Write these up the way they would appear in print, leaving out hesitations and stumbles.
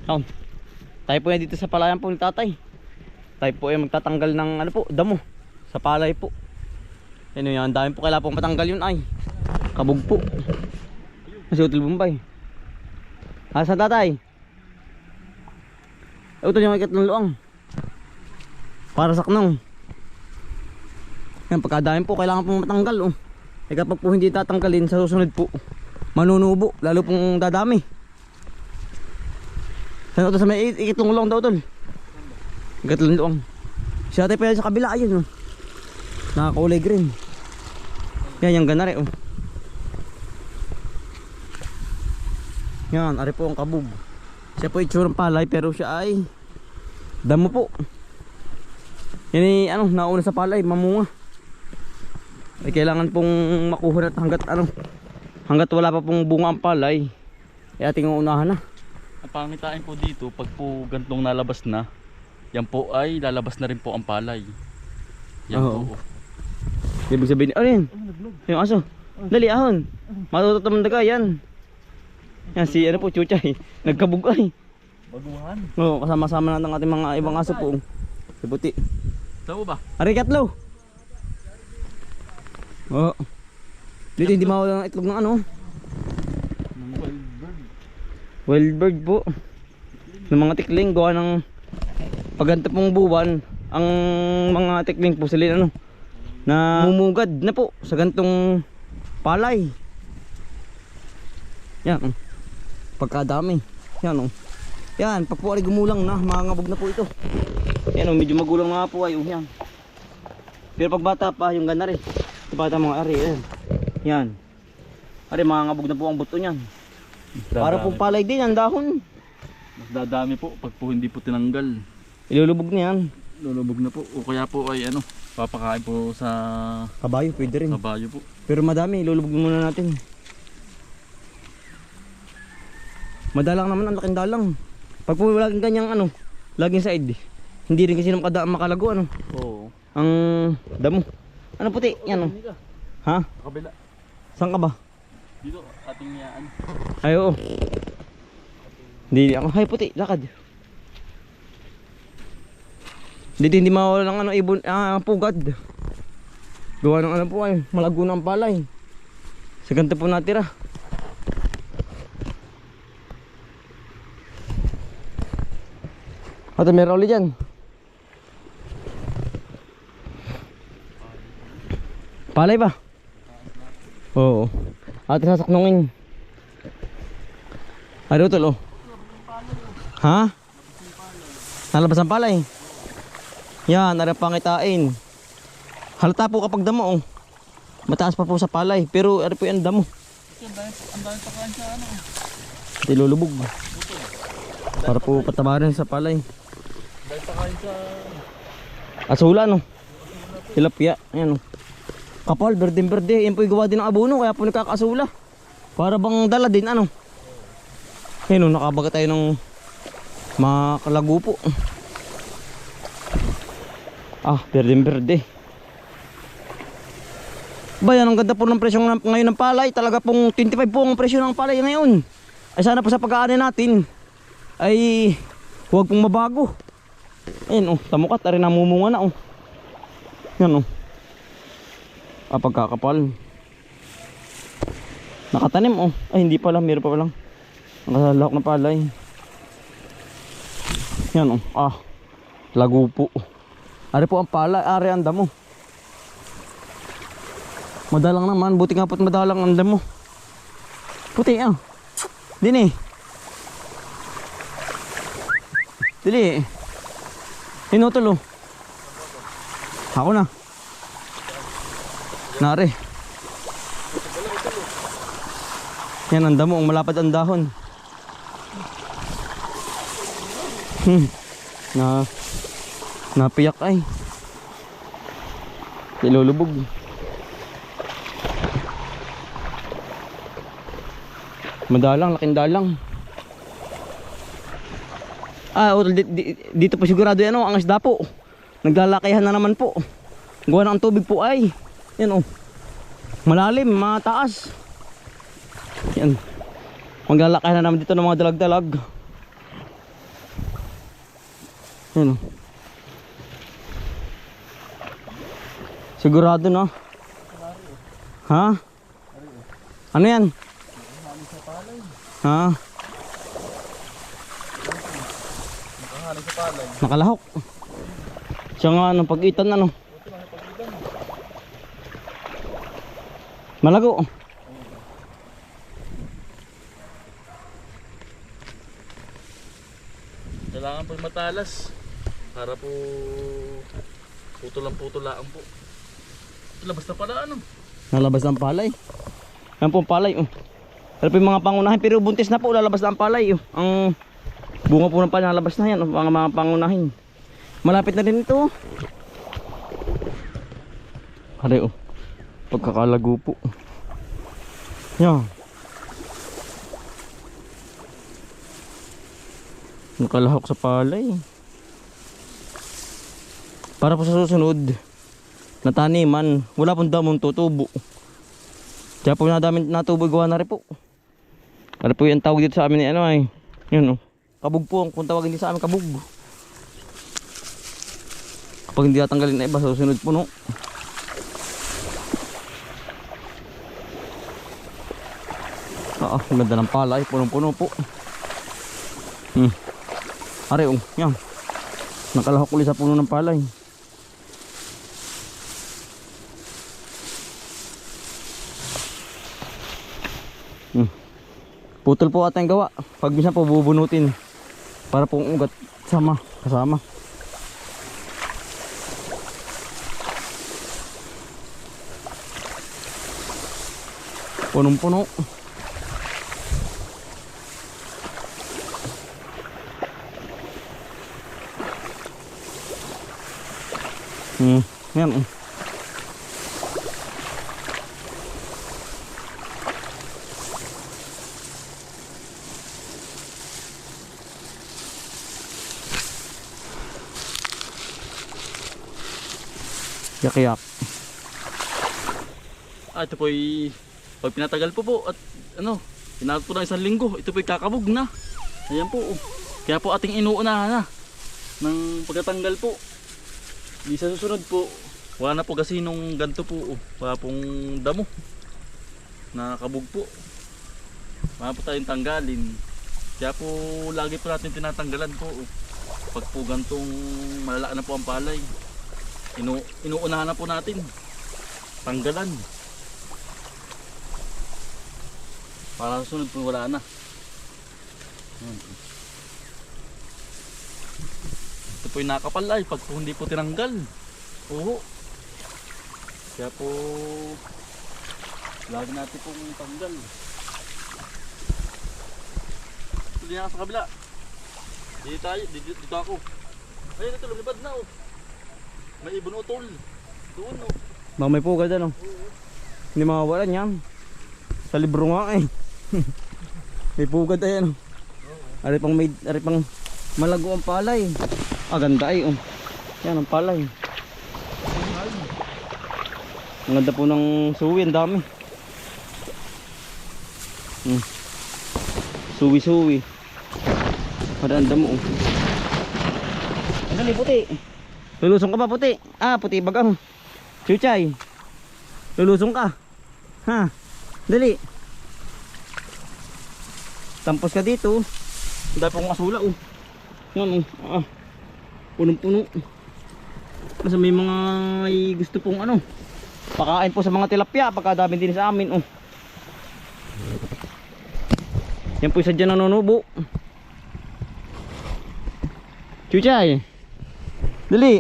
Yan. Tayo po yan dito sa palayan po ni tatay. Tayo po ay magtatanggal ng ano po, damo sa palay po. Yan yan, dami po kailangan pong matanggal yun ay. Kabog po. Kasi Hotel Bombay. Saan tatay? Ito yung ikat ng luang. Para saknong. Yan, pagkadami po kailangan pong matanggal oh. E kapag po hindi tatanggalin sa susunod po, manunubo, lalo pong dadami. Saan ito sa may ikitlong luang daw tol? Ikitlong luang. Si ate pa yan sa kabila, ayun oh. Nakakulay green. Yan yung ganare oh. Yan, ari po ang kabog. Siya po itsurang palay pero siya ay damo po. Yan ay ano, nauna sa palay, mamunga. Ay kailangan pong makuha na hanggat wala pa pong bunga ang palay. Ay ating uunahan na. Ang pangitain po dito, pag po gantong nalabas na, yan po ay lalabas na rin po ang palay. Yan po. Ibig sabihin, ano yan? Yung aso. Dali ahon. Matututamang daga yan. Yan si ano po, Chuchay. Nagkabog ay. Baguhan. Oo, kasama-sama natin ang ating mga ibang aso po. Si Puti. Saan ba? Ari katlo. Oo. Dito hindi mawala ng itlog ng ano. Ng wild bird. Wild bird po. Ng mga tikling gawa ng paganta pong buwan. Ang mga tikling po sila ano na mumugad na po sa gantong palay. Yan. Pagkadami. Yan oh. Yan, pag po ay gumulang na, mangangabog na po ito. Yan oh, medyo magulang na po ay oh, yan. Pero pag bata pa yung ganari. Bata mga ari, yan. Yan. Ari mangangabog na po ang buto niyan. Para po palay din ang dahon. Mas dadami po pag po hindi po tinanggal. Ilulubog na yan. Lulubog na po. O kaya po ay ano, papakain po sa Kabayo, pwede rin. kabayo po. Pero madami, ilulubog muna natin. Madalang naman, ang laking dalang. Pag po laging kanyang ano, laging side, hindi rin kasi makalago ano. Oo. Ang damo. Ano puti? Yan oh. Ha? Kabila. Saan ka ba? Dito, ating yaan. Ay oo. Hindi ako. Hay puti, lakad. Dito hindi mawala ng ano, ibon, pugad. Gawa ng ano po ay, malago na ang palay. Sa ganito po natira. Ate, meron ulit dyan. Palay ba? Oo. Ate, sasaknungin. Ay, Rutol, oh. Ha? Nalabas ang palay. Yan, narang pangitain. Halata po kapag damo, oh. Mataas pa po sa palay. Pero, ari po yan damo. Ang dami pa kain sa ano. Ilulubog. Para po patabarin sa palay. Dahil pa kain sa Asula, no? Tilapia. Ayan, oh. Kapal, berde-berde. Yan po yung gawa din ng abono. Kaya po nagkakasula. Para bang dala din, ano? Ayan, oh. Nakabaga tayo ng makalago po. Berde-berde. Bayan, ang ganda po ng presyo ngayon ng palay. Talaga pong 25 po ang presyo ng palay ngayon. Ay sana po sa pag-aanin natin ay huwag pong mabago. Ayan oh, tamukat, ari namumunga na oh. Yan oh. Pagkakapal. Nakatanim oh. Ay hindi pala, meron pa lang. Nakasalak na palay. Yan oh. Lago po. Ari po ang palay, ari ang damo. Madalang naman, buti nga po't madalang ang damo. Puti ah. Dini. Dili. Hinutol oh. Ako na. Nari. Yan ang damo, ang malapad ang dahon. Napiyak ay. Ilulubog. Madalang, laking dalang. Dito po sigurado yan ang isda po. Naglalakihan na naman po. Gawa na ang tubig po ay. Yan malalim, mataas. Yan. Maglalakihan na naman dito ng mga dalag-dalag. Yan oh. Sigurado na. Ha? Ano yan? Ha? Nakahanay sa palay. Nakalahok. Siya nga ng pag-itan ano. Malago. Kailangan po matalas para po putulang-putulaan po. Labas na pala ano. Nalabas ng palay. Yan po ang palay oh. Pero po yung mga pangunahin, pero buntis na po, lalabas na ang palay oh. Ang bunga po ng palay nalabas na yan oh, mga pangunahin. Malapit na din ito oh. Hari oh. Pagkakalago po. Yan. Nakalahok sa palay. Para po sa susunod na taniman, wala pong damong tutubo. Kaya po nadaming natubo, gawa na rin po. Ano po yung tawag dito sa amin ni ano ay, yun oh, kabug po kung tawagin din sa amin, kabug. Kapag hindi natanggalin na iba, sa susunod po no. Ang ganda ng palay, punong-puno po. Are oh, yan. Nakalahok ulit sa puno ng palay. Putol po ating gawa. Pag minsan po bubunutin para pong ugat kasama. Punong-puno. Yan. Yak-yak. Ito po'y pag pinatagal po at ano, pinagod po ng 1 linggo, ito po'y kakabog na. Ayan po. Kaya po ating inuunahan na ng pagkatanggal po. Di sa susunod po, wala na po kasi nung ganto po, wala pong damo. Nakakabog po. Wala po tayong tanggalin. Kaya po lagi po natin tinatanggalan po. Pag po gantong malala na po ang palay, inuunahan na po natin tanggalan para sa sunod po wala na. Ito po yung nakapalay pag po hindi po tinanggal. Oo. Kaya po lagi natin pong tanggal. Hindi na sa kabila. Dito tayo, dito ako. Ayun, ito lumipad na oh. May ibon utol. Doon oh. Baka may pugad ano. Hindi mawawalan yan. Sa libro nga eh. May pugad ayan oh. Ari pang malago ang palay. Ganda ay oh. Yan ang palay. Ang ganda po ng suwi, ang dami. Suwi. Madanda mo oh. Ang dali puti. Lulusong ka ba puti? Puti bagang. Chuchay. Lulusong ka. Ha? Dali. Tampos ka dito. Dahil pong asula oh. Yan oh. Punong-puno. Kasi may mga gusto pong ano, pakain po sa mga tilapia. Pagkadami din sa amin oh. Yan po isa dyan nanunubo. Chuchay. Dali.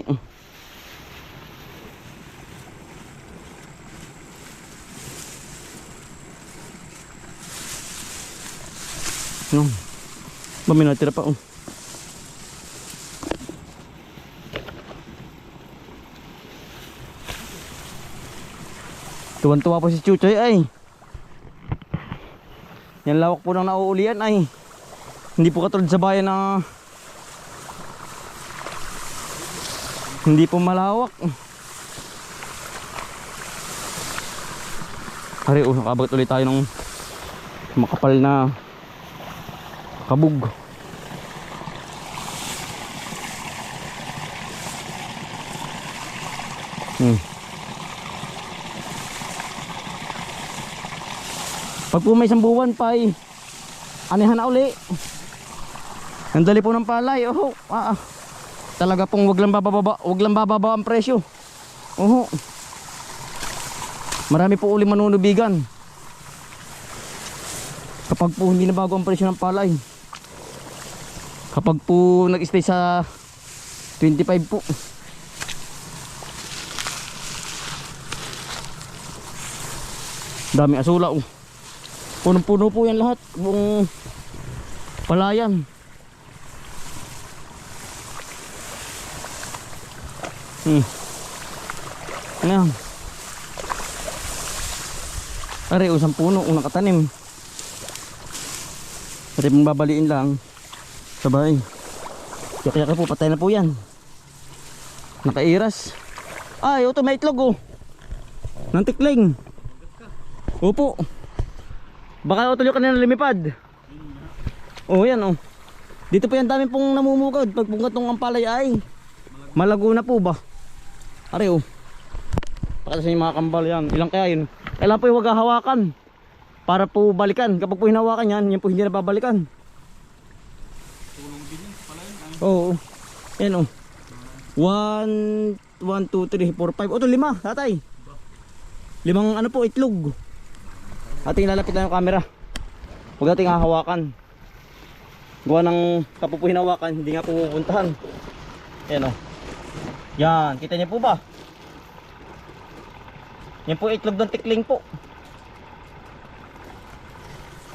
May natira pa oh. Tuwan-tuwa po si Chuchay ay. Yan lawak po ng nauulian ay. Hindi po katulad sa bayan na hindi po malawak. Hari oh, nakabagat ulit tayo ng makapal na kabug. Pag po may isang buwan pa anihan na uli. Ang dali po ng palay. Talaga pong wag lang bababa ang presyo. Marami po uli manunubigan kapag po hindi na bago ang presyo ng palay. Kapag po nag-stay sa 25 po. Dami asula. Punong-puno po yan lahat. Buong palayan. Ayan. Are, usang puno, unang katanim. Pwede mong babaliin lang. Sabay. Yaki-yaki po, patay na po yan. Nakairas. Ay, ito may itlog ng tikling. Opo. Baka ito yung kanina lumipad. Yan Dito po yan dami pong namumukod. Pag pungatong ang palay ay malago na po ba? Are pakita sa inyo mga kambal yan. Ilang kaya yun? Kailangan po yung wag hawakan para po balikan. Kapag po hinawakan yan, yan po hindi na babalikan. Tulong din yun pala yun. Oo. Yan 1, 2, 3, 4, 5. Ito 5 tatay. 5 po itlog. Ating lalapit na yung camera. Huwag nating hahawakan. Gawa ng kapag po hinawakan, hindi nga po pupuntahan. Yan Yan, kita niyo po ba? Yan po itlog ng tikling po.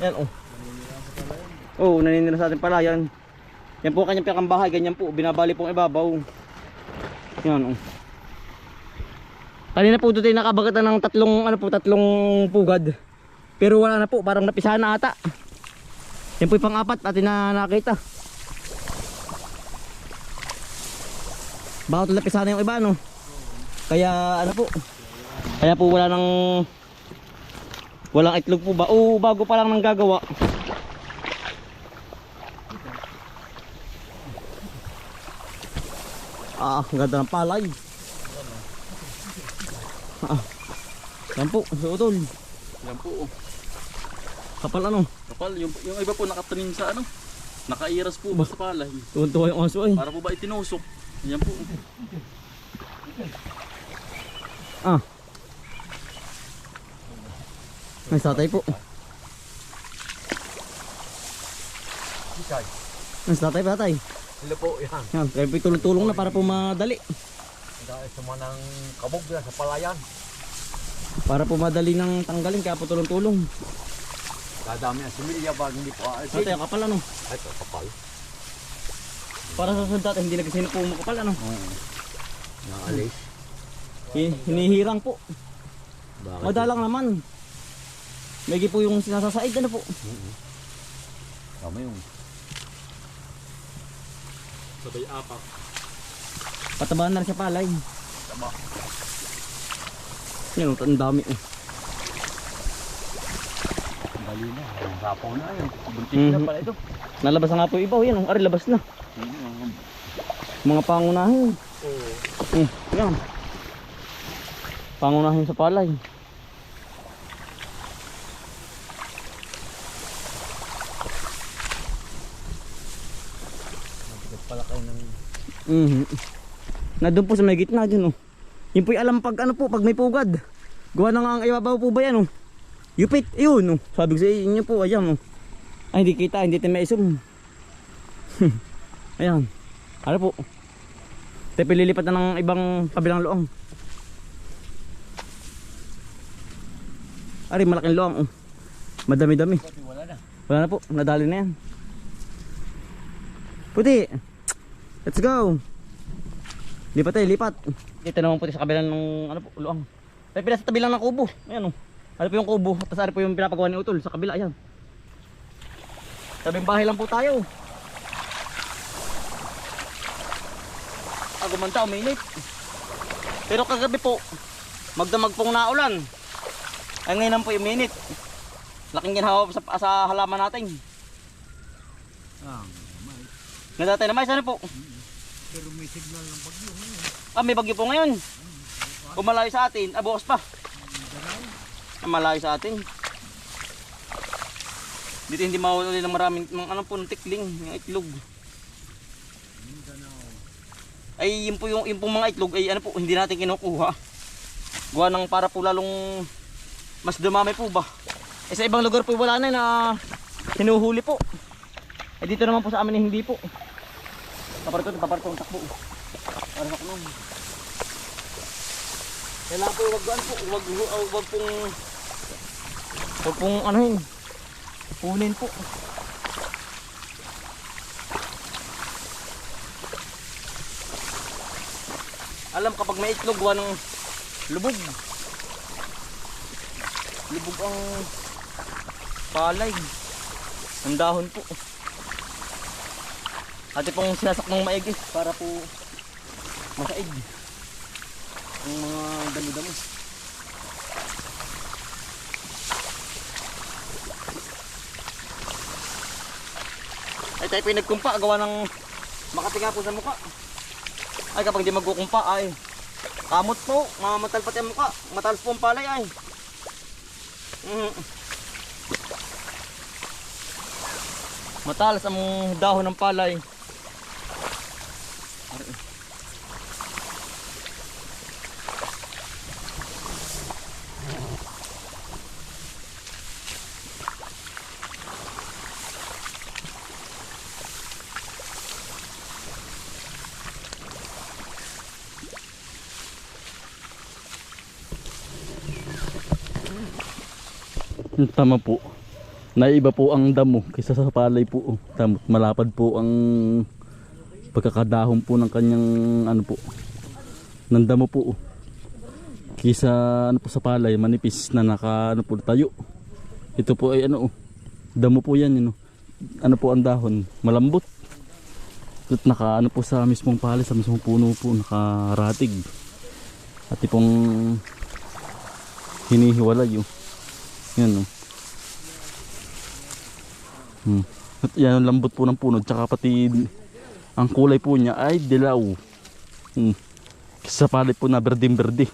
Yan naninira sa ating palayan. Yan po kanyang pinakambahay, ganyan po, binabali pong ibabaw. Yan Kanina po doon tayo nakabagatan ng tatlong pugad. Pero wala na po, parang napisahan na ata. Yan po yung pang-apat natin na nakita. Baka ito napisahan na yung iba Kaya Kaya po walang itlog po ba? Bago pa lang nang gagawa. Ang ganda ng palay. Yan po, suotol. Yan po Kapal Kapal, yung iba po nakatanim sa nakairas po ba sa palay. Tuwan-tuwa yung aso ay. Para po ba itinusok. Yan po. May satay po. May satay patay. Hello po, yan. Yan, kaya po tulong-tulong na para po madali. Dahil sa manang kabog na sa palayan. Para po madali ng tanggalin, kaya po tulong-tulong. Dadami ang similya bago hindi po aasin. Satay, kapal Ay, ito, kapal. Para sa sundat, hindi na kasi po makapal Naalis. Hinihirang po. Bakit? Madalang naman. Lagi po yung sinasasaid po. Tama yung. Sabay apak. Patabahan na rin sa palay. Tama. Yan ang dami Dali na. Ang sapaw na yun. Buntik na pala ito. Nalabas na nga po yung ibaw. Yan ari labas na. Mga pangunahin. Yan. Pangunahin sa palay. Pala kayo ng. Na doon po sa may gitna dyan Yun po yung alam pag pag may pugad. Gawa na nga ang ibabaw po ba yan Yupit, yun Sabi ko sa inyo po, ayan Ay hindi kita, hindi tayo maisum. Ayan. Ano po? Tayo pililipat na ng ibang kabilang loong. Ari, malaking loong Madami-dami. Wala na. Wala na po, nadali na yan. Puti. Let's go. Lipat tayo, lipat. Dito naman puti sa kabilang ng loong. Tayo pila sa tabi lang ng kubo. Ayan Ano po yung kubo, tapos ano po yung pinapagawa ni Utol sa kabila, ayan. Tabing bahay lang po tayo. Gumanta, uminit. Pero kagabi po, magdamag pong naulan. Ay ngayon lang po uminit. Laking ginhawa sa halaman natin. Nadatay na mais, ano po? Pero may signal ng bagyo. May bagyo po ngayon. Kung malayo sa atin, bukas pa. Malayo sa atin. Dito hindi mawala ng maraming ano po, tikling, yung itlog. Ay yun po mga itlog ay ano po, hindi natin kinukuha. Gawa ng para po lalong mas dumami po ba. Eh sa ibang lugar po wala na hinuhuli po. Eh dito naman po sa amin hindi po. Paparito takbo. Para sa kuno. Kailangan po wag pong anuhin. Punin po. Alam kapag may itlog gawa ng lubog. Lubog ang palay. Ang dahon po. Ate pong sinasak ng maigi para po masaig ang mga damo-damo. Ay tayo po yung nagkumpa gawa ng makatinga po sa mukha. Ay kapag di magkukumpa ay kamot po, mamatalpat yung mukha, matalas po ang palay ay. Matalas ang dahon ng palay. Tama po. Naiba po ang damo kaysa sa palay po. Malapad po ang pagkakadahon po ng kanyang ano po. Ng damo po. Kaysa ano po sa palay, manipis na naka ano po tayo. Ito po ay ano damo po yan, ano po ang dahon, malambot. At naka ano po sa mismong palay, sa mismong puno po nakaratig. At ipong hinihiwalay yun. Yan At yan ang lambot po ng puno, tsaka pati ang kulay po niya ay dilaw. Sa palit po na berdeng-berde.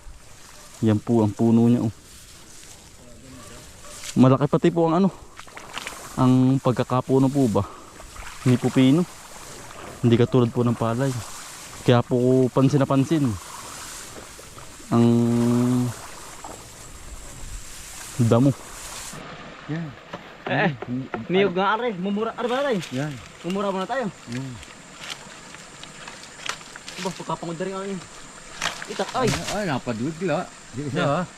Yan po ang puno niya. Malaki pati po ang ang pagkakapuno po ba. Hindi po pino. Hindi katulad po ng palay. Kaya po pansin na pansin ang damo. Yan. Niyog nga are, mumura are ba tayo? Yan. Mumura muna tayo. Yan. Ba, pagkapangod rin ang itak ay. Ay, napadwigla. Isa.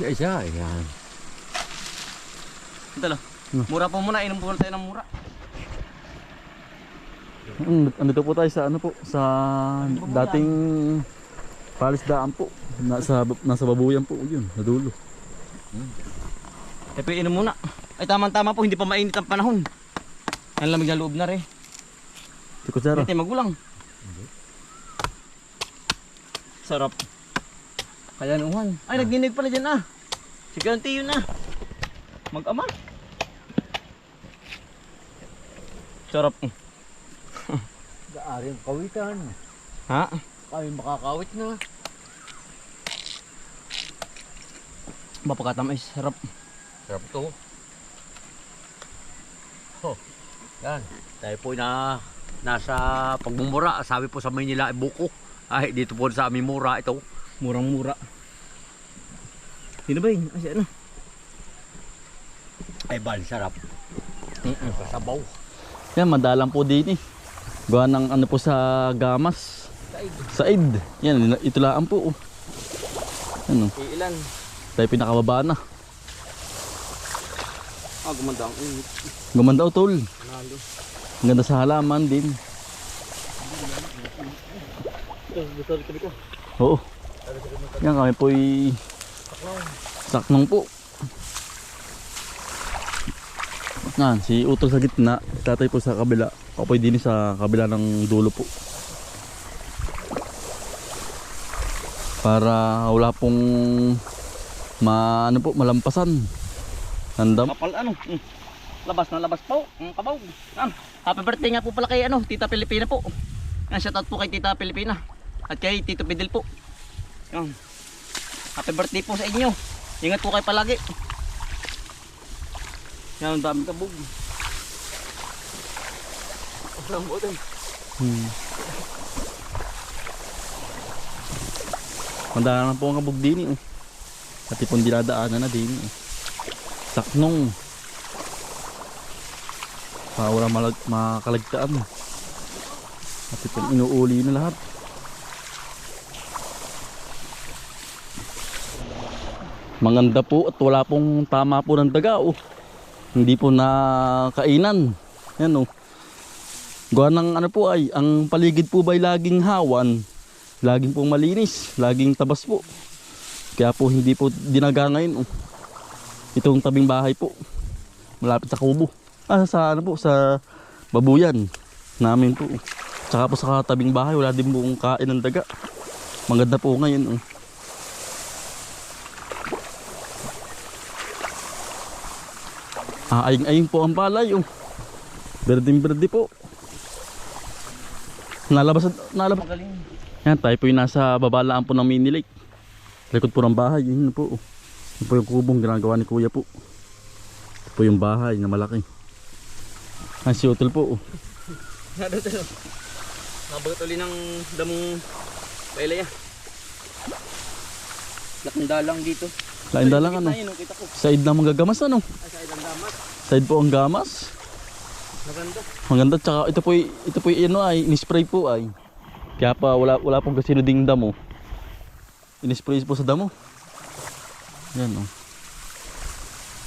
Isa. Yan. Ito lang. Mura po muna, inom po tayo ng mura. Andito po tayo sa ano po, sa dating palisdaan po. Nasa babuyan po yun, sa dulo. Eh, inom muna. Ay, tama-tama po, hindi pa mainit ang panahon. Ang lamig na loob na rin. Tiko Sara. Hindi tayo magulang. Sarap. Kaya nuhan. Ay, nagdinig pala dyan Sige, auntie yun Mag-ama. Sarap. Gaari ang kawitan. Ha? Kami makakawit na. Bapakatamay, sarap. Sarap to. Yan. Tayo po nasa pagmumura. Sabi po sa Maynila ay buko. Ay, dito po sa aming mura ito. Murang-mura. Sino ba yun? Ay, ano? Ay, bali sarap. Kasabaw. Yan, madalang po din Gawa ng ano po sa gamas. Said. Yan, ito lang po. Ano? Ilan? Tayo pinakababa na. Gumanda ang init. Gumanda tol. Nalo. Ang ganda sa halaman din. Oo. Yan kami po'y saknong po. Yan, si Utol sa gitna, tatay po sa kabila. Ako po'y din sa kabila ng dulo po. Para wala pong malampasan. Nandam. Kapal labas na labas po. Ang kabaw. Happy birthday nga po pala kay Tita Pilipina po. Shoutout po kay Tita Pilipina. At kay Tito Pidel po. Yan. Happy birthday po sa inyo. Ingat po kayo palagi. Yan, ang daming kabog. Ang butin. Mandala na po ang kabog din eh. Pati pong dinadaanan na din eh. Saknong. Wala makalagtaan. Pati pong inuuli na lahat. Manganda po at wala pong tama po ng daga oh. Hindi po nakainan. Yan oh. Gawa ng ano po ay, ang paligid po ba'y laging hawan. Laging pong malinis, laging tabas po. Kaya po hindi po dinaga ngayon oh. Itong tabing bahay po. Malapit sa kubo. Sa ano po, sa babuyan namin po. Tsaka po sa tabing bahay, wala din pong kain ng daga. Maganda po ngayon oh. Aying-aying po ang palay oh. Berding-berdi po. Nalabas. Yan, tayo po yung nasa babalaan po ng mini lake. Likod po ng bahay, yun po. Yun po yung kubong ginagawa ni kuya po. Ito po yung bahay na malaki. Ang si Utol po. Nabagat uli ng damong bailaya. Laking dalang dito. Laking dalang ano? Side na magagamas ano? Side ang damat. Side po ang gamas. Maganda. Maganda, tsaka ito po yung ano ay, in-spray po ay. Kaya pa wala pong kasino ding damo. In-spray po sa damo. Yan oh.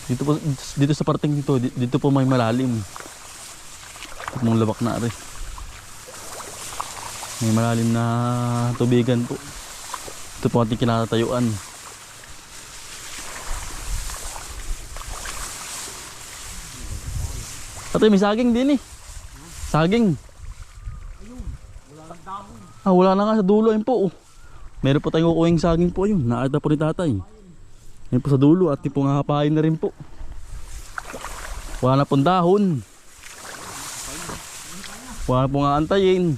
Dito sa parting dito po may malalim. Ito mong labak na rin. May malalim na tubigan po. Ito po ating kinatatayuan. Ate, may saging din eh. Saging. Wala na nga sa dulo ayun po. Meron po tayong kukuhing saging po yun. Nakita po ni tatay. Ayun po sa dulo at po nga hapain na rin po. Wala na pong dahon. Wala na po nga antayin.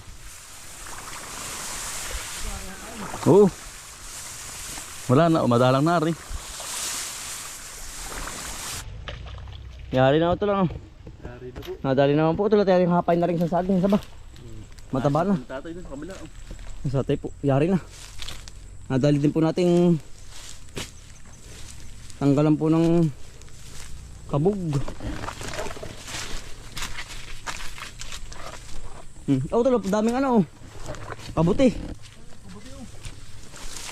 Oo. Wala na, madalang na rin. Yari na ito lang. Nadali naman po ito. Tayo yung hapain na rin sa saging. Saba? Mataba na. Tatay doon sa kabila. Sa tatay po. Yari na. Nadali din po nating tanggalan po ng kabog. Oh, ito daming ano oh. Kabuti.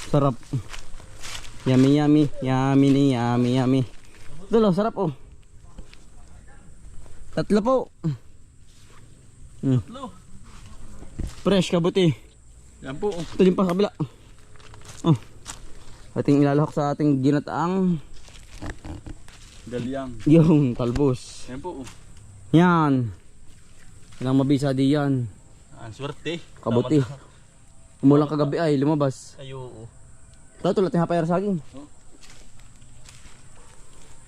Sarap. Yummy yummy. Yummy ni yummy yummy. Ito lo, sarap oh. Tatlo po. Tatlo. Fresh kabuti. Yan po. Ito din pa sa kabila. Oh. Ating ilalahok sa ating ginataang Galyang. yung talbos. Yan po. Yan. Ilang mabisa di yan. Ang swerte. Kabuti. Umulang kagabi ay lumabas. Ayo. Ito tulad ng hapayar saging.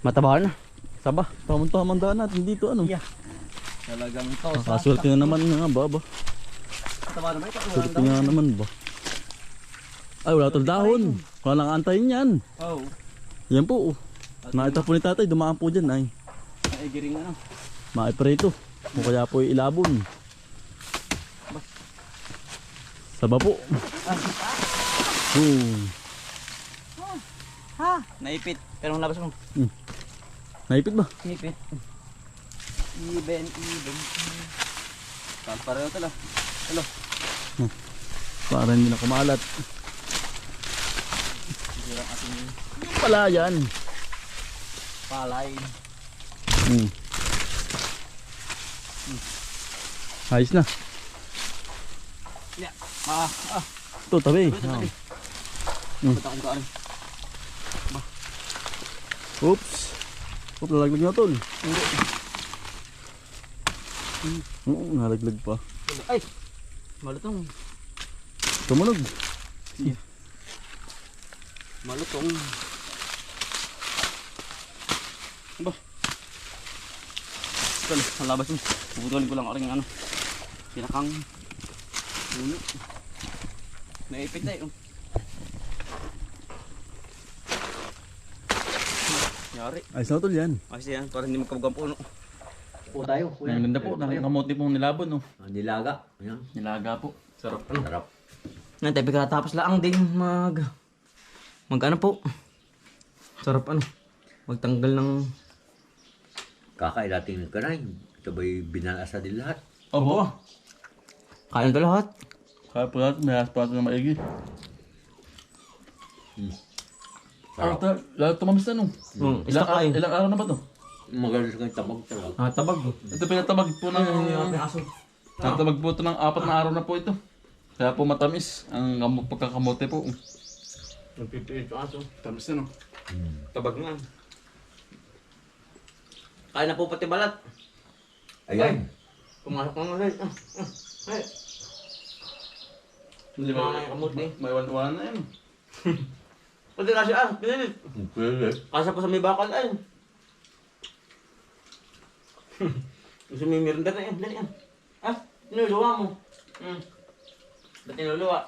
Mataba na. Saba. Tamang-tamang daan natin dito ano. Yeah. Talagang to. Nakaswerte na naman nga ba. Mataba naman ito. Swerte nga naman ba. Ay wala tol dahon. Wala nang antayin yan. Oh. Yan po. Nakita po ni tatay dumaan po dyan ay. Naigiring ano. Maiprito. O kaya po ilabon. Saba po. Ha? Naipit. Pero ang labas mo. Naipit ba? Naipit. Even. Pareho tala. Hello. Para hindi na kumalat. Yung pala yan. Palay. Ayos na. Yeah. Ito tabi. Ba't akong kaan? Oops. Oops, nalaglag na tol. Hindi. Oo, nalaglag pa. Ay! Malutong. Tumunog. Malutong. Aba. Tol, ang labas mo. Puputulin ko lang aking ano. Pinakang puno. Naipit na yun. Yari. Ay, sa tol yan. Kasi yan, para hindi magkabog ang puno. Po tayo. Ang ganda po, kamote pong nilabon, no? Nilaga. Ayan. Nilaga po. Sarap. Sarap. Ngayon, tayo pagkatapos lang din mag ano po. Sarap ano. Magtanggal ng... Kakailating ka na. Ito ba'y binalasa din lahat? Opo. Kain to lahat. Kaya po natin, may aspato na maigi. Sarap. Lalo tumamis na, no? Isa kain. Ilang araw na ba to? Magaling sa kanyang tabag talaga. Tabag. Ito pinatabag po ng... Aso. Pinatabag po ito ng 4 na araw na po ito. Kaya po matamis ang pagkakamote po. Nagpipilit yung aso. Tamis na, no? Tabag nga. Kain na po pati balat. Ayan. Pumasok na ulit. Ay. Hindi Mga may kamote. May wala na yan. Pwede na siya. Pinilit. Pwede. Kasa po sa may bakal ay. Gusto mo yung merinda na yan. Dali yan. Ah, tinuluwa mo. Ba't tinuluwa?